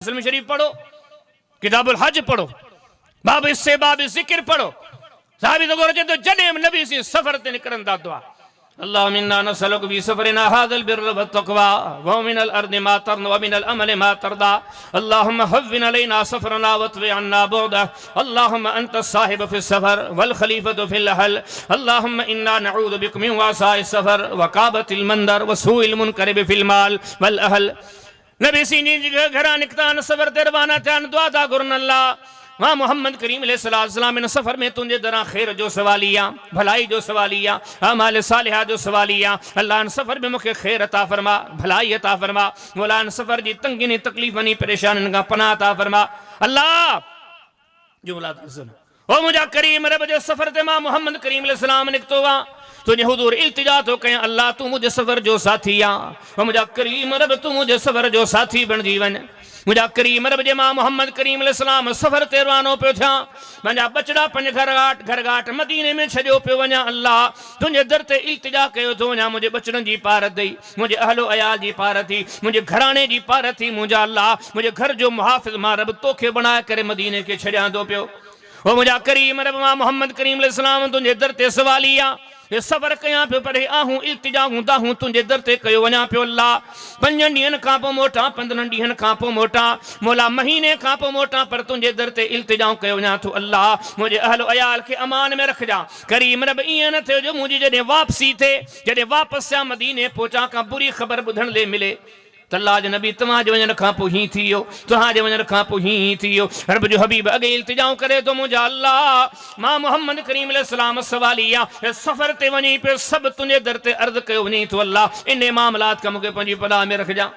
मुस्लिम शरीफ पढ़ो, किताबुल हज पढ़ो, बाब इससे बाब जिक्र पढ़ो। साहबी तो गोरजे तो जने नबी सी सफर ते निकरन दा दुआ अल्लाहुम्मा इन्ना नसअलुक बि सफरिना हाज़ल बिर्र व तक़वा व मिनल अर्दि मा तरन व मिनल अमलि मा तरदा अल्लाहुम्मा हव्विन अलैना सफरना वत्वी अन्ना बुअदा अल्लाहुम्मा अंता साहिब फि सफर वल खलीफतु फिल अहल अल्लाहुम्मा इन्ना नऊज़ु बिका मिन वसाइ सफर व काबतिल मंदर व सूइल मुनकरिब फिल माल वल अहल। नबी सी जी घरा निकता न सफर ते रवाना थिया दुआ दा गुरन अल्लाह वहाँ मोहम्मद करीम अलैहिस्सलाम इन सफ़र में तुंहिंजे दरां खैर जो सवालिया, भलाई जो सवालिया, अमाल सालिहा जो सवालिया। अल्लाह इन सफ़र में मूंखे खैर अता फरमा, भलाई अता फरमा। मौला इन सफ़र जी तंगिनी तकलीफ़नी परेशानियुनि खां पनाह अता फरमा। अल्लाह जो औलाद सुन ओ मुंहिंजा करीम रब जे सफ़र ते मां मोहम्मद करीम अलैहिस्सलाम निकितो आ तुझे हुजूर इल्तिजा तो कयां अल्लाह तू मुझे सफ़र जो साथी आ। ओ मुंहिंजा करीम रब तू मुझे सफ़र जो साथी बणजी वञ। मुझा करीम रब जे मां मोहम्मद करीम अलैहिस्सलाम सफ़र ते रवानो पियो थियां मुंहिंजा बचड़ा पंज घर घाट मदीने में छॾियो पियो वञा। अल्लाह तुंहिंजे दर ते इल्तिजा कयो थो वञा मुंहिंजे बचड़नि जी पारत ॾेई, मुंहिंजे अहलो अयाल जी पारत थी, मुंहिंजे घराणे जी पारत थी। मुंहिंजा अल्लाह मुंहिंजे घर जो मुहाफ़िज़ मां रब तोखे बणाए करे मदीने खे छॾियां थो पियो। ओ मुंहिंजा करीम रब मां मोहम्मद करीम अलैहिस्सलाम तुंहिंजे दर ते सवाली आहे ये सफ़र कयां पियो पर आहूं इल्तिजा हूंदा हूं तुंहिंजे दर ते कयो वञा पियो। अल्लाह 5 ॾींहंनि खां पोइ मोटा, 15 ॾींहंनि खां पोइ मोटा, मौला महीने खां पोइ मोटा पर तुंहिंजे दर ते इल्तिजा कयो वञा थो। अल्लाह मुंहिंजे अहल अयाल खे अमान में रखजा। करीम रब ईअं न थियो जो मुंहिंजी जॾहिं वापसी थिए, जॾहिं वापसि या मदीने पहुचा का बुरी ख़बर ॿुधण लाइ मिले त अल्लाह जे नबी तव्हांजे वञण खां पोइ हीअं थी वियो, तव्हांजे वञण खां पोइ हीअं थी वियो। रब जो हबीब अॻे इल्तिजाऊं करे थो मुंहिंजा अल्लाह मां मोहम्मद करीम अलैहिस्सलाम सवाली आहे सफ़र ते वञी पियो सभु तुंहिंजे दर ते अर्ज़ु कयो वञे थो। अल्लाह इन मामलात खां मूंखे पंहिंजी पनाह में रखजां।